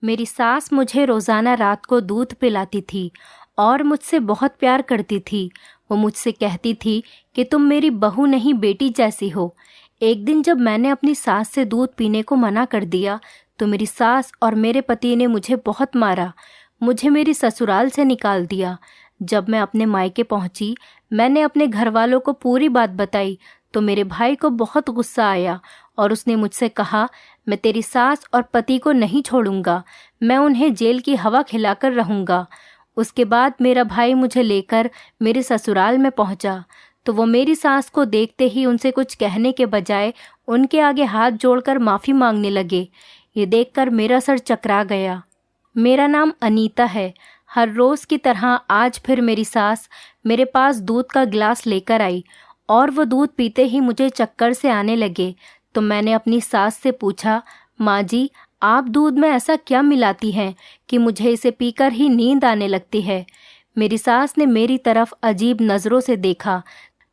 मेरी सास मुझे रोज़ाना रात को दूध पिलाती थी और मुझसे बहुत प्यार करती थी। वो मुझसे कहती थी कि तुम मेरी बहू नहीं बेटी जैसी हो। एक दिन जब मैंने अपनी सास से दूध पीने को मना कर दिया तो मेरी सास और मेरे पति ने मुझे बहुत मारा, मुझे मेरी ससुराल से निकाल दिया। जब मैं अपने मायके पहुंची, मैंने अपने घर वालों को पूरी बात बताई तो मेरे भाई को बहुत गुस्सा आया और उसने मुझसे कहा, मैं तेरी सास और पति को नहीं छोड़ूंगा, मैं उन्हें जेल की हवा खिलाकर रहूंगा। उसके बाद मेरा भाई मुझे लेकर मेरे ससुराल में पहुंचा तो वो मेरी सास को देखते ही उनसे कुछ कहने के बजाय उनके आगे हाथ जोड़कर माफ़ी मांगने लगे। ये देखकर मेरा सर चकरा गया। मेरा नाम अनीता है। हर रोज़ की तरह आज फिर मेरी सास मेरे पास दूध का गिलास लेकर आई और वो दूध पीते ही मुझे चक्कर से आने लगे। तो मैंने अपनी सास से पूछा, माँ जी, आप दूध में ऐसा क्या मिलाती हैं कि मुझे इसे पीकर ही नींद आने लगती है। मेरी सास ने मेरी तरफ अजीब नज़रों से देखा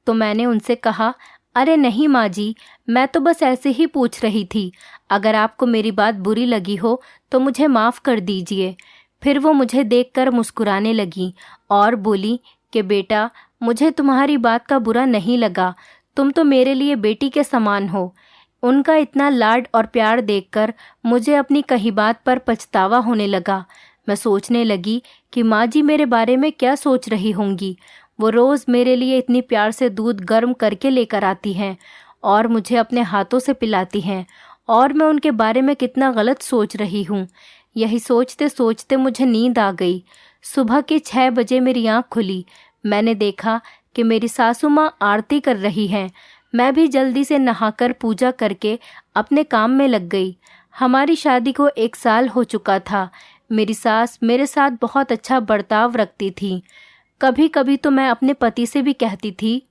तो मैंने उनसे कहा, अरे नहीं माँ जी, मैं तो बस ऐसे ही पूछ रही थी। अगर आपको मेरी बात बुरी लगी हो तो मुझे माफ़ कर दीजिए। फिर वो मुझे देखकर मुस्कुराने लगी और बोली कि बेटा, मुझे तुम्हारी बात का बुरा नहीं लगा, तुम तो मेरे लिए बेटी के समान हो। उनका इतना लाड और प्यार देखकर मुझे अपनी कही बात पर पछतावा होने लगा। मैं सोचने लगी कि माँ जी मेरे बारे में क्या सोच रही होंगी। वो रोज़ मेरे लिए इतनी प्यार से दूध गर्म करके लेकर आती हैं और मुझे अपने हाथों से पिलाती हैं, और मैं उनके बारे में कितना गलत सोच रही हूँ। यही सोचते सोचते मुझे नींद आ गई। सुबह के 6 बजे मेरी आँख खुली। मैंने देखा कि मेरी सासू माँ आरती कर रही हैं। मैं भी जल्दी से नहाकर पूजा करके अपने काम में लग गई। हमारी शादी को 1 साल हो चुका था। मेरी सास मेरे साथ बहुत अच्छा बर्ताव रखती थी। कभी कभी तो मैं अपने पति से भी कहती थी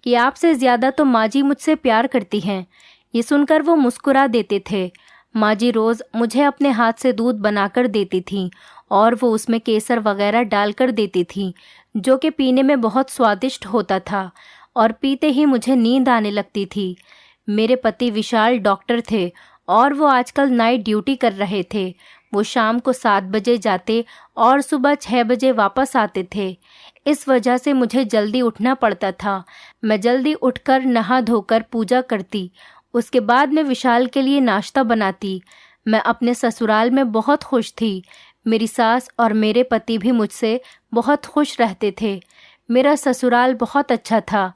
कि आपसे ज़्यादा तो माँ जी मुझसे प्यार करती हैं। ये सुनकर वो मुस्कुरा देते थे। माँ जी रोज़ मुझे अपने हाथ से दूध बनाकर देती थीं और वो उसमें केसर वगैरह डालकर देती थीं, जो कि पीने में बहुत स्वादिष्ट होता था और पीते ही मुझे नींद आने लगती थी। मेरे पति विशाल डॉक्टर थे और वो आजकल नाइट ड्यूटी कर रहे थे। वो शाम को 7 बजे जाते और सुबह 6 बजे वापस आते थे। इस वजह से मुझे जल्दी उठना पड़ता था। मैं जल्दी उठकर नहा धोकर पूजा करती। उसके बाद मैं विशाल के लिए नाश्ता बनाती। मैं अपने ससुराल में बहुत खुश थी। मेरी सास और मेरे पति भी मुझसे बहुत खुश रहते थे। मेरा ससुराल बहुत अच्छा था।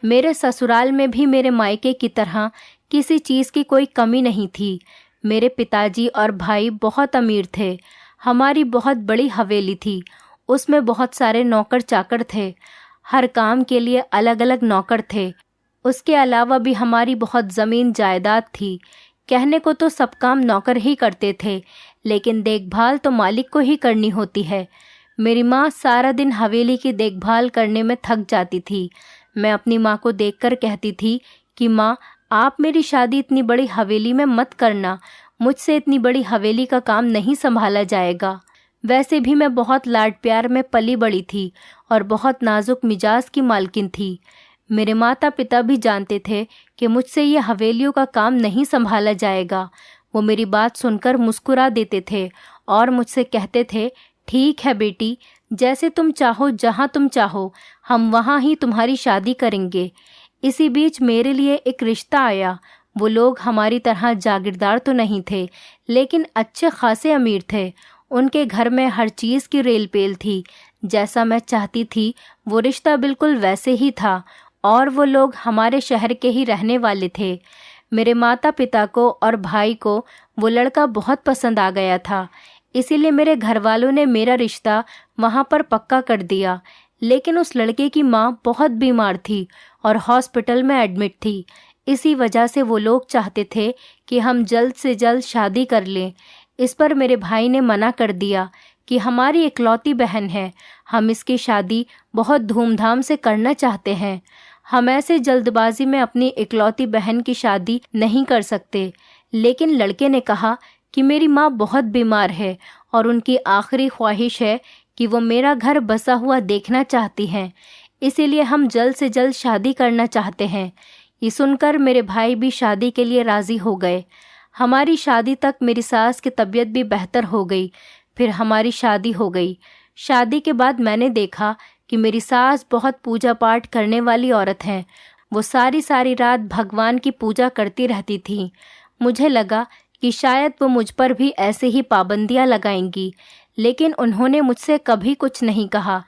मेरे ससुराल में भी मेरे मायके की तरह किसी चीज़ की कोई कमी नहीं थी। मेरे पिताजी और भाई बहुत अमीर थे। हमारी बहुत बड़ी हवेली थी। उसमें बहुत सारे नौकर चाकर थे। हर काम के लिए अलग अलग नौकर थे। उसके अलावा भी हमारी बहुत ज़मीन जायदाद थी। कहने को तो सब काम नौकर ही करते थे, लेकिन देखभाल तो मालिक को ही करनी होती है। मेरी माँ सारा दिन हवेली की देखभाल करने में थक जाती थी। मैं अपनी माँ को देखकर कहती थी कि माँ, आप मेरी शादी इतनी बड़ी हवेली में मत करना। मुझसे इतनी बड़ी हवेली का काम नहीं संभाला जाएगा। वैसे भी मैं बहुत लाड प्यार में पली बड़ी थी और बहुत नाजुक मिजाज की मालकिन थी। मेरे माता पिता भी जानते थे कि मुझसे ये हवेलियों का काम नहीं संभाला जाएगा। वो मेरी बात सुनकर मुस्कुरा देते थे और मुझसे कहते थे, ठीक है बेटी, जैसे तुम चाहो, जहाँ तुम चाहो, हम वहाँ ही तुम्हारी शादी करेंगे। इसी बीच मेरे लिए एक रिश्ता आया। वो लोग हमारी तरह जागीरदार तो नहीं थे, लेकिन अच्छे खासे अमीर थे। उनके घर में हर चीज़ की रेल पेल थी। जैसा मैं चाहती थी वो रिश्ता बिल्कुल वैसे ही था और वो लोग हमारे शहर के ही रहने वाले थे। मेरे माता पिता को और भाई को वो लड़का बहुत पसंद आ गया था, इसीलिए मेरे घर वालों ने मेरा रिश्ता वहाँ पर पक्का कर दिया। लेकिन उस लड़के की माँ बहुत बीमार थी और हॉस्पिटल में एडमिट थी। इसी वजह से वो लोग चाहते थे कि हम जल्द से जल्द शादी कर लें। इस पर मेरे भाई ने मना कर दिया कि हमारी इकलौती बहन है, हम इसकी शादी बहुत धूमधाम से करना चाहते हैं। हम ऐसे जल्दबाजी में अपनी इकलौती बहन की शादी नहीं कर सकते। लेकिन लड़के ने कहा कि मेरी माँ बहुत बीमार है और उनकी आखिरी ख्वाहिश है कि वो मेरा घर बसा हुआ देखना चाहती हैं, इसीलिए हम जल्द से जल्द शादी करना चाहते हैं। ये सुनकर मेरे भाई भी शादी के लिए राज़ी हो गए। हमारी शादी तक मेरी सास की तबीयत भी बेहतर हो गई। फिर हमारी शादी हो गई। शादी के बाद मैंने देखा कि मेरी सास बहुत पूजा पाठ करने वाली औरत हैं। वो सारी सारी रात भगवान की पूजा करती रहती थी। मुझे लगा कि शायद वो मुझ पर भी ऐसे ही पाबंदियां लगाएंगी, लेकिन उन्होंने मुझसे कभी कुछ नहीं कहा।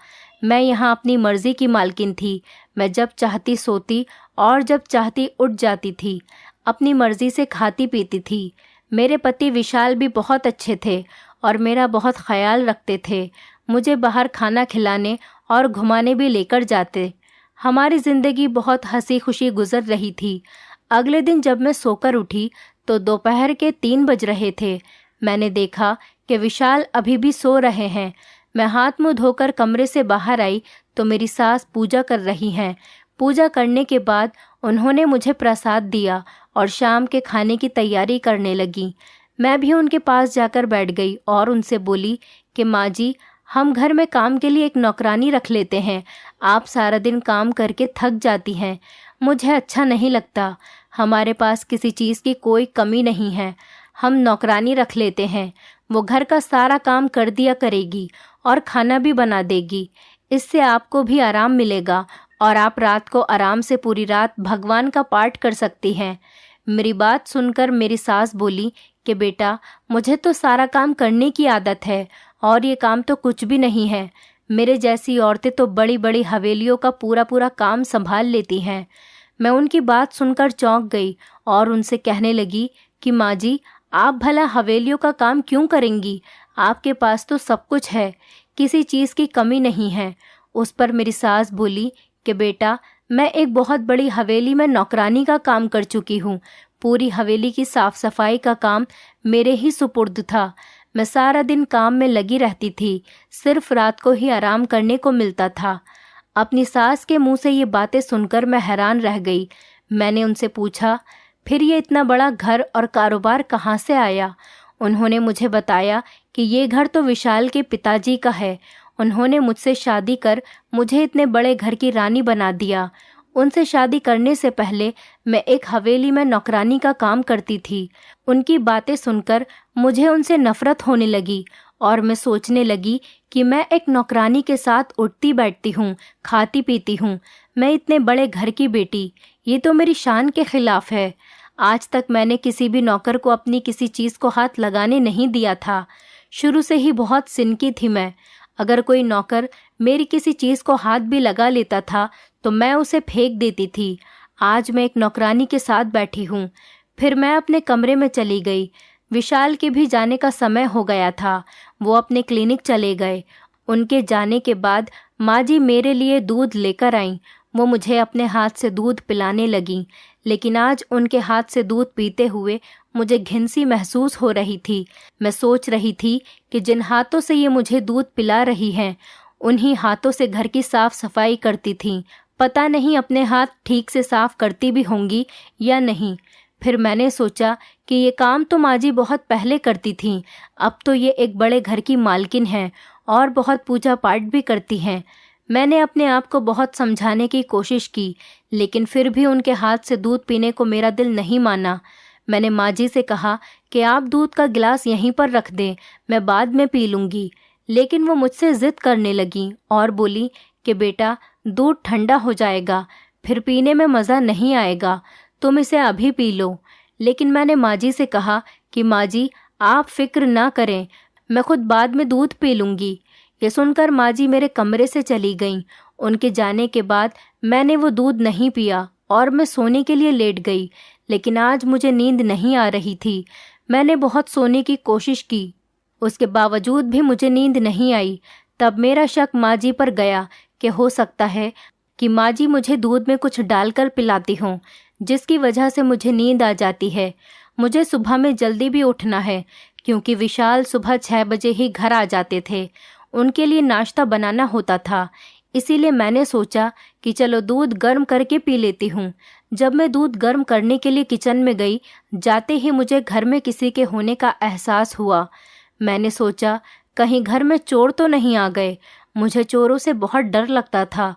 मैं यहाँ अपनी मर्जी की मालकिन थी। मैं जब चाहती सोती और जब चाहती उठ जाती थी। अपनी मर्जी से खाती पीती थी। मेरे पति विशाल भी बहुत अच्छे थे और मेरा बहुत ख्याल रखते थे। मुझे बाहर खाना खिलाने और घुमाने भी लेकर जाते। हमारी ज़िंदगी बहुत हंसी खुशी गुजर रही थी। अगले दिन जब मैं सोकर उठी तो दोपहर के 3 बज रहे थे। मैंने देखा कि विशाल अभी भी सो रहे हैं। मैं हाथ मुंह धोकर कमरे से बाहर आई तो मेरी सास पूजा कर रही हैं। पूजा करने के बाद उन्होंने मुझे प्रसाद दिया और शाम के खाने की तैयारी करने लगी। मैं भी उनके पास जाकर बैठ गई और उनसे बोली कि माँ जी, हम घर में काम के लिए एक नौकरानी रख लेते हैं। आप सारा दिन काम करके थक जाती हैं। मुझे अच्छा नहीं लगता। हमारे पास किसी चीज़ की कोई कमी नहीं है। हम नौकरानी रख लेते हैं। वो घर का सारा काम कर दिया करेगी और खाना भी बना देगी। इससे आपको भी आराम मिलेगा और आप रात को आराम से पूरी रात भगवान का पाठ कर सकती हैं। मेरी बात सुनकर मेरी सास बोली कि बेटा, मुझे तो सारा काम करने की आदत है और ये काम तो कुछ भी नहीं है। मेरे जैसी औरतें तो बड़ी बड़ी हवेलियों का पूरा पूरा काम संभाल लेती हैं। मैं उनकी बात सुनकर चौंक गई और उनसे कहने लगी कि माँ जी, आप भला हवेलियों का काम क्यों करेंगी? आपके पास तो सब कुछ है, किसी चीज़ की कमी नहीं है। उस पर मेरी सास बोली कि बेटा, मैं एक बहुत बड़ी हवेली में नौकरानी का काम कर चुकी हूँ। पूरी हवेली की साफ सफाई का काम मेरे ही सुपुर्द था। मैं सारा दिन काम में लगी रहती थी। सिर्फ रात को ही आराम करने को मिलता था। अपनी सास के मुंह से ये बातें सुनकर मैं हैरान रह गई। मैंने उनसे पूछा, फिर ये इतना बड़ा घर और कारोबार कहाँ से आया? उन्होंने मुझे बताया कि ये घर तो विशाल के पिताजी का है। उन्होंने मुझसे शादी कर मुझे इतने बड़े घर की रानी बना दिया। उनसे शादी करने से पहले मैं एक हवेली में नौकरानी का काम करती थी। उनकी बातें सुनकर मुझे उनसे नफरत होने लगी और मैं सोचने लगी कि मैं एक नौकरानी के साथ उठती बैठती हूँ, खाती पीती हूँ। मैं इतने बड़े घर की बेटी, ये तो मेरी शान के खिलाफ है। आज तक मैंने किसी भी नौकर को अपनी किसी चीज़ को हाथ लगाने नहीं दिया था। शुरू से ही बहुत सिनकी थी मैं। अगर कोई नौकर मेरी किसी चीज़ को हाथ भी लगा लेता था तो मैं उसे फेंक देती थी। आज मैं एक नौकरानी के साथ बैठी हूँ। फिर मैं अपने कमरे में चली गई। विशाल के भी जाने का समय हो गया था। वो अपने क्लिनिक चले गए। उनके जाने के बाद माँ जी मेरे लिए दूध लेकर आईं। वो मुझे अपने हाथ से दूध पिलाने लगीं, लेकिन आज उनके हाथ से दूध पीते हुए मुझे घिन सी महसूस हो रही थी। मैं सोच रही थी कि जिन हाथों से ये मुझे दूध पिला रही हैं, उन्हीं हाथों से घर की साफ सफाई करती थीं। पता नहीं अपने हाथ ठीक से साफ करती भी होंगी या नहीं। फिर मैंने सोचा कि ये काम तो माँ जी बहुत पहले करती थीं। अब तो ये एक बड़े घर की मालकिन हैं और बहुत पूजा पाठ भी करती हैं। मैंने अपने आप को बहुत समझाने की कोशिश की, लेकिन फिर भी उनके हाथ से दूध पीने को मेरा दिल नहीं माना। मैंने माँ जी से कहा कि आप दूध का गिलास यहीं पर रख दें, मैं बाद में पी लूँगी। लेकिन वो मुझसे ज़िद करने लगी और बोली कि बेटा, दूध ठंडा हो जाएगा, फिर पीने में मज़ा नहीं आएगा, तुम इसे अभी पी लो। लेकिन मैंने माँ जी से कहा कि माँ जी, आप फिक्र ना करें, मैं खुद बाद में दूध पी लूँगी। ये सुनकर माँ जी मेरे कमरे से चली गईं। उनके जाने के बाद मैंने वो दूध नहीं पिया और मैं सोने के लिए लेट गई। लेकिन आज मुझे नींद नहीं आ रही थी। मैंने बहुत सोने की कोशिश की, उसके बावजूद भी मुझे नींद नहीं आई। तब मेरा शक माँ जी पर गया कि हो सकता है कि माँ जी मुझे दूध में कुछ डालकर पिलाती हों, जिसकी वजह से मुझे नींद आ जाती है। मुझे सुबह में जल्दी भी उठना है, क्योंकि विशाल सुबह 6 बजे ही घर आ जाते थे। उनके लिए नाश्ता बनाना होता था। इसीलिए मैंने सोचा कि चलो दूध गर्म करके पी लेती हूँ। जब मैं दूध गर्म करने के लिए किचन में गई, जाते ही मुझे घर में किसी के होने का एहसास हुआ। मैंने सोचा कहीं घर में चोर तो नहीं आ गए। मुझे चोरों से बहुत डर लगता था।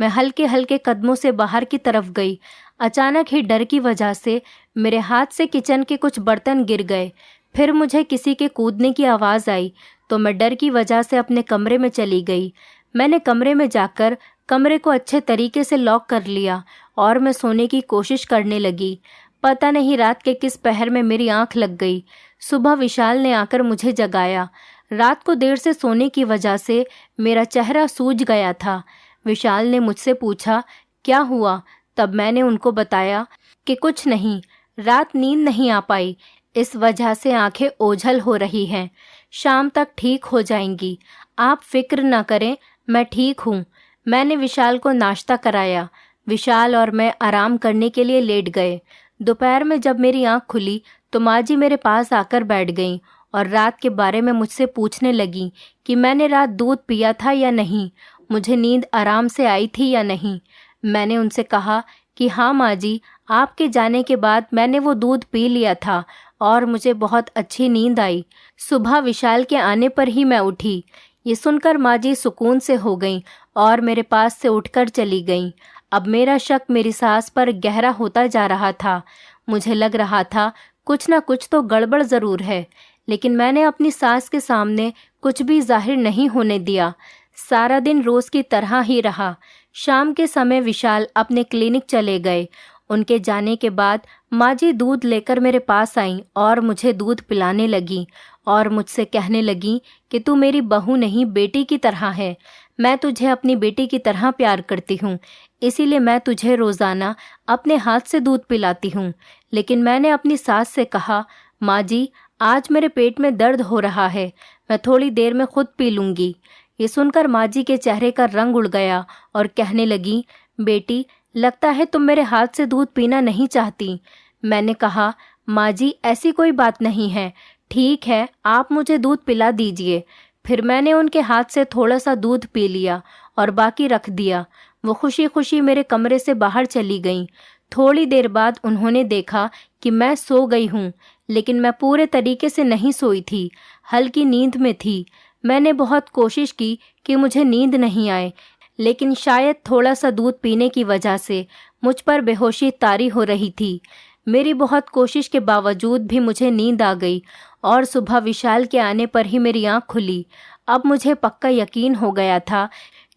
मैं हल्के हल्के कदमों से बाहर की तरफ गई। अचानक ही डर की वजह से मेरे हाथ से किचन के कुछ बर्तन गिर गए। फिर मुझे किसी के कूदने की आवाज़ आई तो मैं डर की वजह से अपने कमरे में चली गई। मैंने कमरे में जाकर कमरे को अच्छे तरीके से लॉक कर लिया और मैं सोने की कोशिश करने लगी। पता नहीं रात के किस पहर में मेरी आंख लग गई। सुबह विशाल ने आकर मुझे जगाया। रात को देर से सोने की वजह से मेरा चेहरा सूज गया था। विशाल ने मुझसे पूछा, क्या हुआ? तब मैंने उनको बताया कि कुछ नहीं, रात नींद नहीं आ पाई, इस वजह से आंखें ओझल हो रही हैं। शाम तक ठीक हो जाएंगी, आप फिक्र न करें, मैं ठीक हूँ। मैंने विशाल को नाश्ता कराया। विशाल और मैं आराम करने के लिए लेट गए। दोपहर में जब मेरी आंख खुली तो माँ जी मेरे पास आकर बैठ गईं और रात के बारे में मुझसे पूछने लगी कि मैंने रात दूध पिया था या नहीं, मुझे नींद आराम से आई थी या नहीं। मैंने उनसे कहा कि हाँ माँ जी, आपके जाने के बाद मैंने वो दूध पी लिया था और मुझे बहुत अच्छी नींद आई। सुबह विशाल के आने पर ही मैं उठी। ये सुनकर माँ जी सुकून से हो गईं और मेरे पास से उठकर चली गईं। अब मेरा शक मेरी सास पर गहरा होता जा रहा था। मुझे लग रहा था कुछ ना कुछ तो गड़बड़ ज़रूर है, लेकिन मैंने अपनी सास के सामने कुछ भी जाहिर नहीं होने दिया। सारा दिन रोज़ की तरह ही रहा। शाम के समय विशाल अपने क्लिनिक चले गए। उनके जाने के बाद माँ जी दूध लेकर मेरे पास आईं और मुझे दूध पिलाने लगी और मुझसे कहने लगी कि तू मेरी बहू नहीं, बेटी की तरह है। मैं तुझे अपनी बेटी की तरह प्यार करती हूँ, इसीलिए मैं तुझे रोज़ाना अपने हाथ से दूध पिलाती हूँ। लेकिन मैंने अपनी सास से कहा, माँ जी, आज मेरे पेट में दर्द हो रहा है, मैं थोड़ी देर में खुद पी लूँगी। ये सुनकर माँ जी के चेहरे का रंग उड़ गया और कहने लगी, बेटी, लगता है तुम मेरे हाथ से दूध पीना नहीं चाहती। मैंने कहा, माँ जी, ऐसी कोई बात नहीं है, ठीक है, आप मुझे दूध पिला दीजिए। फिर मैंने उनके हाथ से थोड़ा सा दूध पी लिया और बाकी रख दिया। वो खुशी खुशी मेरे कमरे से बाहर चली गईं। थोड़ी देर बाद उन्होंने देखा कि मैं सो गई हूँ, लेकिन मैं पूरे तरीके से नहीं सोई थी, हल्की नींद में थी। मैंने बहुत कोशिश की कि मुझे नींद नहीं आए, लेकिन शायद थोड़ा सा दूध पीने की वजह से मुझ पर बेहोशी तारी हो रही थी। मेरी बहुत कोशिश के बावजूद भी मुझे नींद आ गई और सुबह विशाल के आने पर ही मेरी आँख खुली। अब मुझे पक्का यकीन हो गया था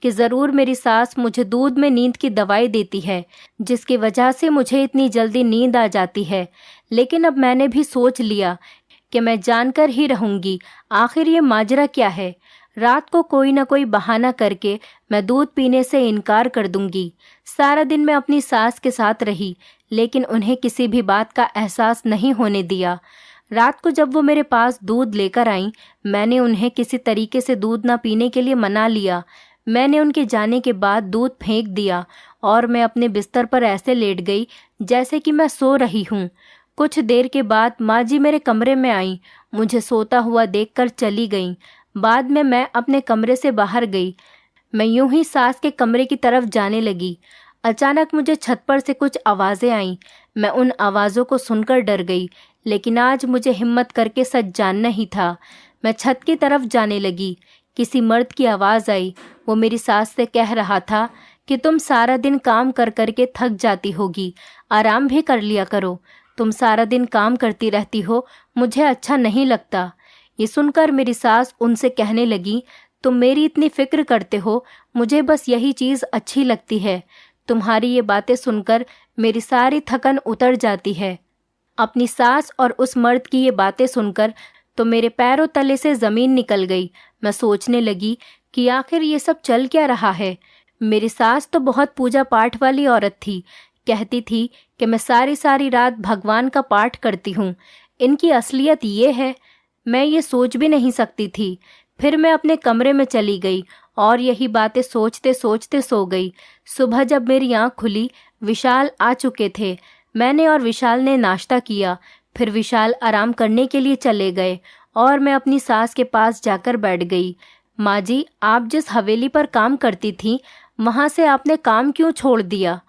कि ज़रूर मेरी सास मुझे दूध में नींद की दवाई देती है, जिसकी वजह से मुझे इतनी जल्दी नींद आ जाती है। लेकिन अब मैंने भी सोच लिया कि मैं जानकर ही रहूँगी आखिर ये माजरा क्या है। रात को कोई ना कोई बहाना करके मैं दूध पीने से इनकार कर दूंगी। सारा दिन मैं अपनी सास के साथ रही, लेकिन उन्हें किसी भी बात का एहसास नहीं होने दिया। रात को जब वो मेरे पास दूध लेकर आईं, मैंने उन्हें किसी तरीके से दूध ना पीने के लिए मना लिया। मैंने उनके जाने के बाद दूध फेंक दिया और मैं अपने बिस्तर पर ऐसे लेट गई जैसे कि मैं सो रही हूँ। कुछ देर के बाद माँ जी मेरे कमरे में आईं, मुझे सोता हुआ देखकर चली गईं। बाद में मैं अपने कमरे से बाहर गई। मैं यूं ही सास के कमरे की तरफ जाने लगी। अचानक मुझे छत पर से कुछ आवाज़ें आईं। मैं उन आवाज़ों को सुनकर डर गई, लेकिन आज मुझे हिम्मत करके सच जानना ही था। मैं छत की तरफ जाने लगी। किसी मर्द की आवाज़ आई। वो मेरी सास से कह रहा था कि तुम सारा दिन काम कर कर के थक जाती होगी, आराम भी कर लिया करो। तुम सारा दिन काम करती रहती हो, मुझे अच्छा नहीं लगता। ये सुनकर मेरी सास उनसे कहने लगी, तुम मेरी इतनी फिक्र करते हो, मुझे बस यही चीज़ अच्छी लगती है। तुम्हारी ये बातें सुनकर मेरी सारी थकन उतर जाती है। अपनी सास और उस मर्द की ये बातें सुनकर तो मेरे पैरों तले से ज़मीन निकल गई। मैं सोचने लगी कि आखिर ये सब चल क्या रहा है। मेरी सास तो बहुत पूजा पाठ वाली औरत थी, कहती थी कि मैं सारी सारी रात भगवान का पाठ करती हूँ। इनकी असलियत ये है, मैं ये सोच भी नहीं सकती थी। फिर मैं अपने कमरे में चली गई और यही बातें सोचते सोचते सो गई। सुबह जब मेरी आँख खुली, विशाल आ चुके थे। मैंने और विशाल ने नाश्ता किया। फिर विशाल आराम करने के लिए चले गए और मैं अपनी सास के पास जाकर बैठ गई। माँ जी, आप जिस हवेली पर काम करती थी, वहाँ से आपने काम क्यों छोड़ दिया?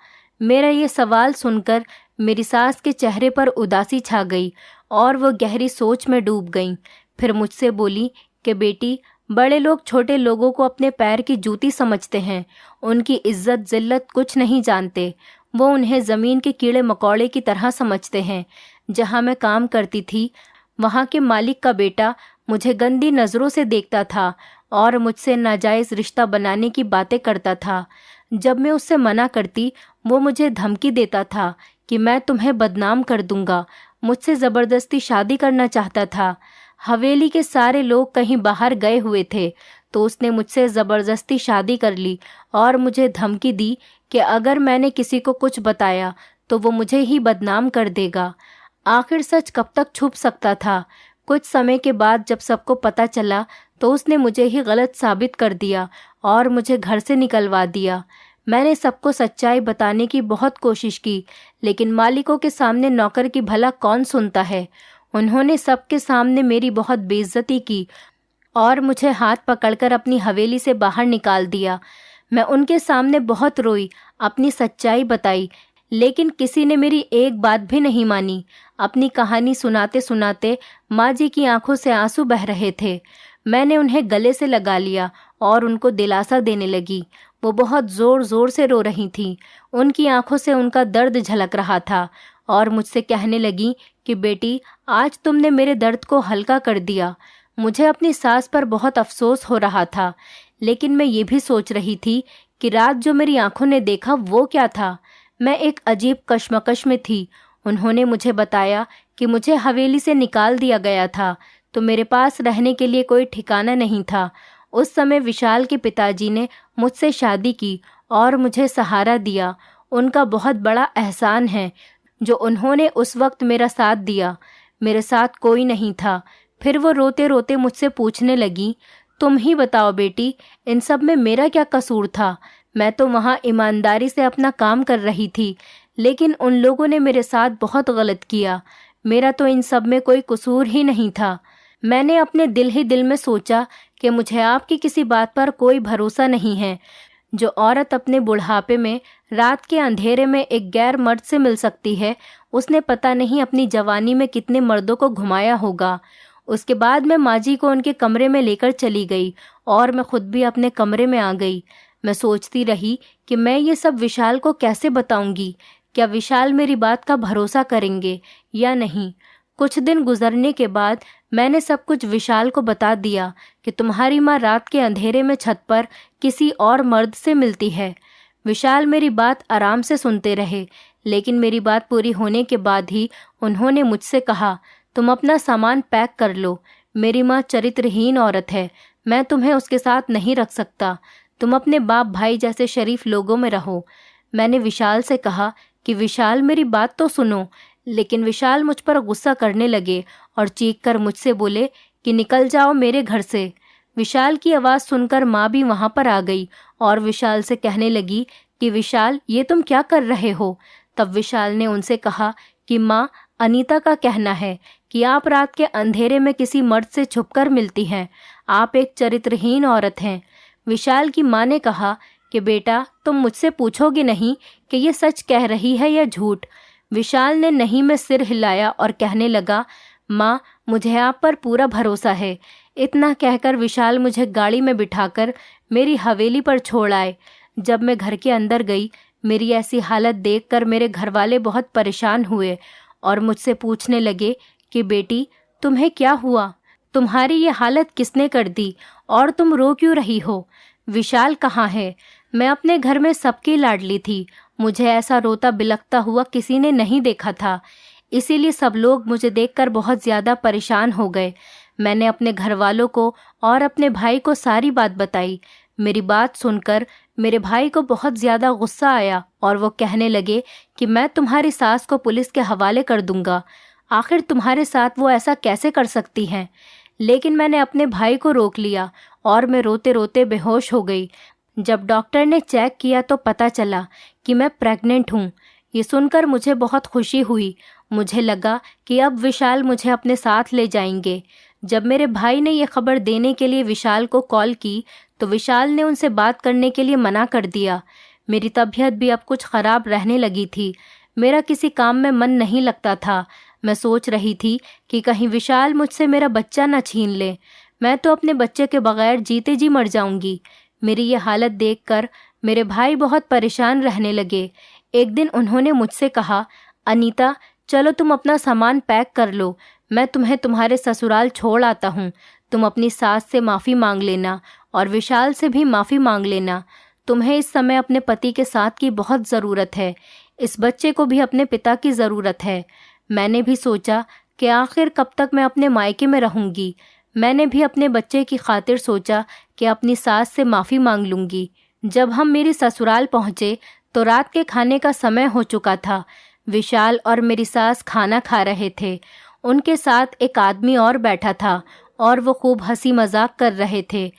मेरा ये सवाल सुनकर मेरी सास के चेहरे पर उदासी छा गई और वो गहरी सोच में डूब गईं। फिर मुझसे बोली कि बेटी, बड़े लोग छोटे लोगों को अपने पैर की जूती समझते हैं, उनकी इज्जत जिल्लत कुछ नहीं जानते। वो उन्हें ज़मीन के कीड़े मकोड़े की तरह समझते हैं। जहाँ मैं काम करती थी वहाँ के मालिक का बेटा मुझे गंदी नज़रों से देखता था और मुझसे नाजायज़ रिश्ता बनाने की बातें करता था। जब मैं उससे मना करती वो मुझे धमकी देता था कि मैं तुम्हें बदनाम कर दूंगा। मुझसे ज़बरदस्ती शादी करना चाहता था। हवेली के सारे लोग कहीं बाहर गए हुए थे तो उसने मुझसे ज़बरदस्ती शादी कर ली और मुझे धमकी दी कि अगर मैंने किसी को कुछ बताया तो वो मुझे ही बदनाम कर देगा। आखिर सच कब तक छुप सकता था। कुछ समय के बाद जब सबको पता चला तो उसने मुझे ही गलत साबित कर दिया और मुझे घर से निकलवा दिया। मैंने सबको सच्चाई बताने की बहुत कोशिश की, लेकिन मालिकों के सामने नौकर की भला कौन सुनता है। उन्होंने सबके सामने मेरी बहुत बेइज्जती की और मुझे हाथ पकड़कर अपनी हवेली से बाहर निकाल दिया। मैं उनके सामने बहुत रोई, अपनी सच्चाई बताई, लेकिन किसी ने मेरी एक बात भी नहीं मानी। अपनी कहानी सुनाते सुनाते माँ जी की आंखों से आंसू बह रहे थे। मैंने उन्हें गले से लगा लिया और उनको दिलासा देने लगी। वो बहुत ज़ोर ज़ोर से रो रही थीं। उनकी आंखों से उनका दर्द झलक रहा था और मुझसे कहने लगी कि बेटी, आज तुमने मेरे दर्द को हल्का कर दिया। मुझे अपनी सास पर बहुत अफसोस हो रहा था, लेकिन मैं ये भी सोच रही थी कि रात जो मेरी आंखों ने देखा वो क्या था। मैं एक अजीब कश्मकश में थी। उन्होंने मुझे बताया कि मुझे हवेली से निकाल दिया गया था तो मेरे पास रहने के लिए कोई ठिकाना नहीं था। उस समय विशाल के पिताजी ने मुझसे शादी की और मुझे सहारा दिया। उनका बहुत बड़ा एहसान है जो उन्होंने उस वक्त मेरा साथ दिया। मेरे साथ कोई नहीं था। फिर वो रोते रोते मुझसे पूछने लगी, तुम ही बताओ बेटी, इन सब में मेरा क्या कसूर था? मैं तो वहाँ ईमानदारी से अपना काम कर रही थी, लेकिन उन लोगों ने मेरे साथ बहुत गलत किया। मेरा तो इन सब में कोई कसूर ही नहीं था। मैंने अपने दिल ही दिल में सोचा कि मुझे आपकी किसी बात पर कोई भरोसा नहीं है। जो औरत अपने बुढ़ापे में रात के अंधेरे में एक गैर मर्द से मिल सकती है, उसने पता नहीं अपनी जवानी में कितने मर्दों को घुमाया होगा। उसके बाद मैं माँ जी को उनके कमरे में लेकर चली गई और मैं खुद भी अपने कमरे में आ गई। मैं सोचती रही कि मैं ये सब विशाल को कैसे बताऊंगी। क्या विशाल मेरी बात का भरोसा करेंगे या नहीं? कुछ दिन गुजरने के बाद मैंने सब कुछ विशाल को बता दिया कि तुम्हारी माँ रात के अंधेरे में छत पर किसी और मर्द से मिलती है। विशाल मेरी बात आराम से सुनते रहे, लेकिन मेरी बात पूरी होने के बाद ही उन्होंने मुझसे कहा, तुम अपना सामान पैक कर लो। मेरी माँ चरित्रहीन औरत है, मैं तुम्हें उसके साथ नहीं रख सकता। तुम अपने बाप भाई जैसे शरीफ लोगों में रहो। मैंने विशाल से कहा कि विशाल मेरी बात तो सुनो, लेकिन विशाल मुझ पर गुस्सा करने लगे और चीखकर मुझसे बोले कि निकल जाओ मेरे घर से। विशाल की आवाज़ सुनकर माँ भी वहाँ पर आ गई और विशाल से कहने लगी कि विशाल, ये तुम क्या कर रहे हो? तब विशाल ने उनसे कहा कि माँ, अनीता का कहना है कि आप रात के अंधेरे में किसी मर्द से छुपकर मिलती हैं। आप एक चरित्रहीन औरत हैं। विशाल की माँ ने कहा कि बेटा, तुम मुझसे पूछोगे नहीं कि ये सच कह रही है या झूठ? विशाल ने नहीं में सिर हिलाया और कहने लगा, माँ, मुझे आप पर पूरा भरोसा है। इतना कहकर विशाल मुझे गाड़ी में बिठाकर मेरी हवेली पर छोड़ आए। जब मैं घर के अंदर गई, मेरी ऐसी हालत देखकर मेरे घरवाले बहुत परेशान हुए और मुझसे पूछने लगे कि बेटी, तुम्हें क्या हुआ? तुम्हारी ये हालत किसने कर दी और तुम रो क्यों रही हो? विशाल कहाँ है? मैं अपने घर में सबकी लाडली थी। मुझे ऐसा रोता बिलखता हुआ किसी ने नहीं देखा था, इसीलिए सब लोग मुझे देखकर बहुत ज़्यादा परेशान हो गए। मैंने अपने घर वालों को और अपने भाई को सारी बात बताई। मेरी बात सुनकर मेरे भाई को बहुत ज़्यादा गुस्सा आया और वो कहने लगे कि मैं तुम्हारी सास को पुलिस के हवाले कर दूंगा। आखिर तुम्हारे साथ वो ऐसा कैसे कर सकती हैं? लेकिन मैंने अपने भाई को रोक लिया और मैं रोते रोते बेहोश हो गई। जब डॉक्टर ने चेक किया तो पता चला कि मैं प्रेग्नेंट हूँ। ये सुनकर मुझे बहुत खुशी हुई। मुझे लगा कि अब विशाल मुझे अपने साथ ले जाएंगे। जब मेरे भाई ने यह खबर देने के लिए विशाल को कॉल की तो विशाल ने उनसे बात करने के लिए मना कर दिया। मेरी तबीयत भी अब कुछ ख़राब रहने लगी थी। मेरा किसी काम में मन नहीं लगता था। मैं सोच रही थी कि कहीं विशाल मुझसे मेरा बच्चा न छीन ले। मैं तो अपने बच्चे के बगैर जीते जी मर जाऊंगी। मेरी ये हालत देखकर मेरे भाई बहुत परेशान रहने लगे। एक दिन उन्होंने मुझसे कहा, अनीता चलो तुम अपना सामान पैक कर लो, मैं तुम्हें तुम्हारे ससुराल छोड़ आता हूँ। तुम अपनी सास से माफ़ी मांग लेना और विशाल से भी माफ़ी मांग लेना। तुम्हें इस समय अपने पति के साथ की बहुत ज़रूरत है। इस बच्चे को भी अपने पिता की ज़रूरत है। मैंने भी सोचा कि आखिर कब तक मैं अपने मायके में रहूँगी। मैंने भी अपने बच्चे की खातिर सोचा कि अपनी सास से माफ़ी मांग लूँगी। जब हम मेरी ससुराल पहुँचे तो रात के खाने का समय हो चुका था। विशाल और मेरी सास खाना खा रहे थे। उनके साथ एक आदमी और बैठा था और वो खूब हंसी मजाक कर रहे थे।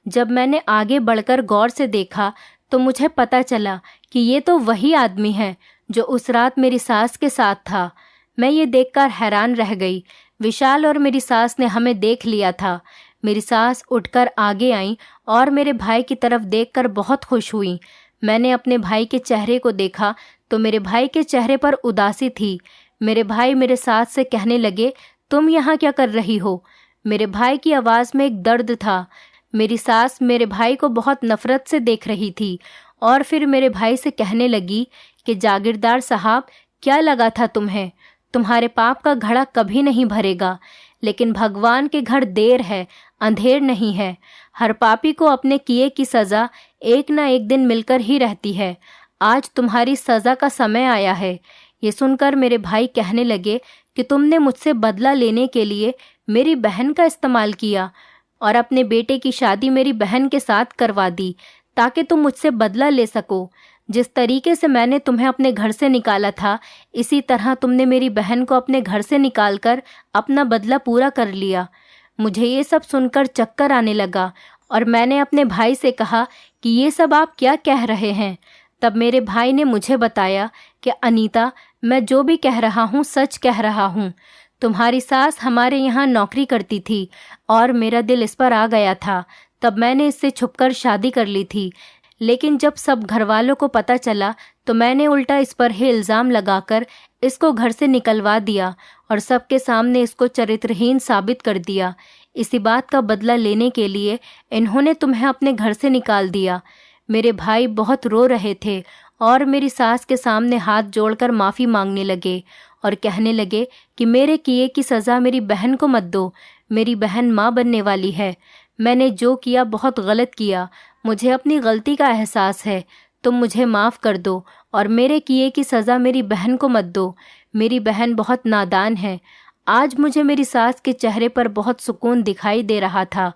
जब मैंने आगे बढ़कर गौर से देखा तो मुझे पता चला कि ये तो वही आदमी है जो उस रात मेरी सास के साथ था। मैं ये देखकर हैरान रह गई। विशाल और मेरी सास ने हमें देख लिया था। मेरी सास उठकर आगे आई और मेरे भाई की तरफ देखकर बहुत खुश हुई। मैंने अपने भाई के चेहरे को देखा तो मेरे भाई के चेहरे पर उदासी थी। मेरे भाई मेरे सास से कहने लगे, तुम यहाँ क्या कर रही हो? मेरे भाई की आवाज़ में एक दर्द था। मेरी सास मेरे भाई को बहुत नफरत से देख रही थी और फिर मेरे भाई से कहने लगी कि जागीरदार साहब, क्या लगा था तुम्हें? तुम्हारे पाप का घड़ा कभी नहीं भरेगा, लेकिन भगवान के घर देर है, अंधेर नहीं है। हर पापी को अपने किए की सज़ा एक ना एक दिन मिलकर ही रहती है। आज तुम्हारी सज़ा का समय आया है। ये सुनकर मेरे भाई कहने लगे कि तुमने मुझसे बदला लेने के लिए मेरी बहन का इस्तेमाल किया और अपने बेटे की शादी मेरी बहन के साथ करवा दी ताकि तुम मुझसे बदला ले सको। जिस तरीके से मैंने तुम्हें अपने घर से निकाला था, इसी तरह तुमने मेरी बहन को अपने घर से निकालकर अपना बदला पूरा कर लिया। मुझे ये सब सुनकर चक्कर आने लगा और मैंने अपने भाई से कहा कि ये सब आप क्या कह रहे हैं। तब मेरे भाई ने मुझे बताया कि अनीता, मैं जो भी कह रहा हूँ सच कह रहा हूँ। तुम्हारी सास हमारे यहाँ नौकरी करती थी और मेरा दिल इस पर आ गया था। तब मैंने इससे छुपकर शादी कर ली थी, लेकिन जब सब घर वालों को पता चला तो मैंने उल्टा इस पर ही इल्ज़ाम लगाकर इसको घर से निकलवा दिया और सबके सामने इसको चरित्रहीन साबित कर दिया। इसी बात का बदला लेने के लिए इन्होंने तुम्हें अपने घर से निकाल दिया। मेरे भाई बहुत रो रहे थे और मेरी सास के सामने हाथ जोड़कर माफ़ी मांगने लगे और कहने लगे कि मेरे किए की सज़ा मेरी बहन को मत दो। मेरी बहन माँ बनने वाली है। मैंने जो किया बहुत गलत किया। मुझे अपनी गलती का एहसास है। तुम मुझे माफ़ कर दो और मेरे किए की सज़ा मेरी बहन को मत दो। मेरी बहन बहुत नादान है। आज मुझे मेरी सास के चेहरे पर बहुत सुकून दिखाई दे रहा था।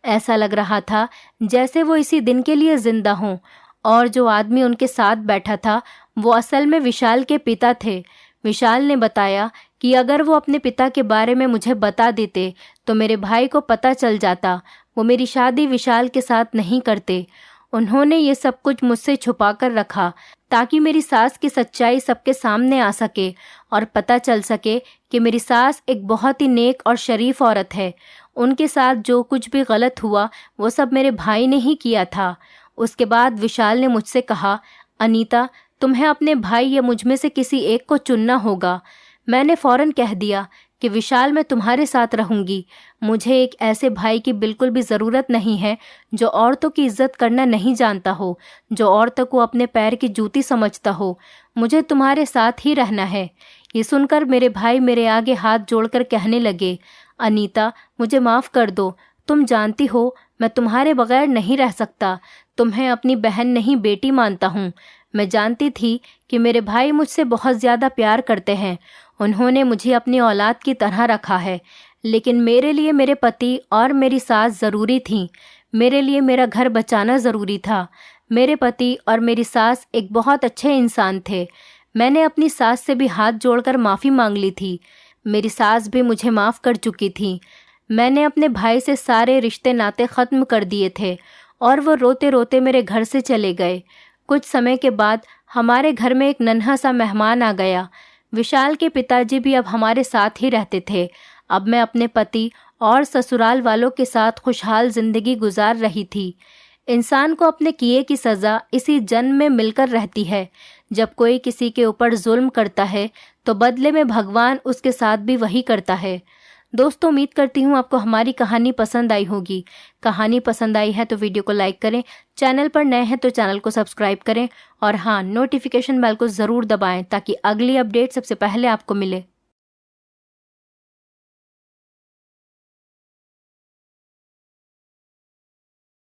ऐसा लग रहा था जैसे वो इसी दिन के लिए ज़िंदा हों। और जो आदमी उनके साथ बैठा था वो असल में विशाल के पिता थे। विशाल ने बताया कि अगर वो अपने पिता के बारे में मुझे बता देते तो मेरे भाई को पता चल जाता। वो मेरी शादी विशाल के साथ नहीं करते। उन्होंने ये सब कुछ मुझसे छुपा कर रखा ताकि मेरी सास की सच्चाई सबके सामने आ सके और पता चल सके कि मेरी सास एक बहुत ही नेक और शरीफ औरत है। उनके साथ जो कुछ भी गलत हुआ वो सब मेरे भाई ने ही किया था। उसके बाद विशाल ने मुझसे कहा, अनीता, तुम्हें अपने भाई या मुझ में से किसी एक को चुनना होगा। मैंने फ़ौरन कह दिया कि विशाल, मैं तुम्हारे साथ रहूँगी। मुझे एक ऐसे भाई की बिल्कुल भी ज़रूरत नहीं है जो औरतों की इज्जत करना नहीं जानता हो, जो औरतों को अपने पैर की जूती समझता हो। मुझे तुम्हारे साथ ही रहना है। ये सुनकर मेरे भाई मेरे आगे हाथ जोड़कर कहने लगे, अनीता, मुझे माफ़ कर दो। तुम जानती हो मैं तुम्हारे बगैर नहीं रह सकता। तुम्हें अपनी बहन नहीं बेटी मानता हूँ। मैं जानती थी कि मेरे भाई मुझसे बहुत ज़्यादा प्यार करते हैं। उन्होंने मुझे अपनी औलाद की तरह रखा है, लेकिन मेरे लिए मेरे पति और मेरी सास ज़रूरी थी। मेरे लिए मेरा घर बचाना ज़रूरी था। मेरे पति और मेरी सास एक बहुत अच्छे इंसान थे। मैंने अपनी सास से भी हाथ जोड़कर माफ़ी मांग ली थी। मेरी सास भी मुझे माफ़ कर चुकी थी। मैंने अपने भाई से सारे रिश्ते नाते ख़त्म कर दिए थे और वो रोते रोते मेरे घर से चले गए। कुछ समय के बाद हमारे घर में एक नन्हा सा मेहमान आ गया। विशाल के पिताजी भी अब हमारे साथ ही रहते थे। अब मैं अपने पति और ससुराल वालों के साथ खुशहाल ज़िंदगी गुजार रही थी। इंसान को अपने किए की सज़ा इसी जन्म में मिलकर रहती है। जब कोई किसी के ऊपर जुल्म करता है तो बदले में भगवान उसके साथ भी वही करता है। दोस्तों उम्मीद करती हूँ आपको हमारी कहानी पसंद आई होगी। कहानी पसंद आई है तो वीडियो को लाइक करें, चैनल पर नए हैं तो चैनल को सब्सक्राइब करें और हाँ, नोटिफिकेशन बेल को ज़रूर दबाएं ताकि अगली अपडेट सबसे पहले आपको मिले।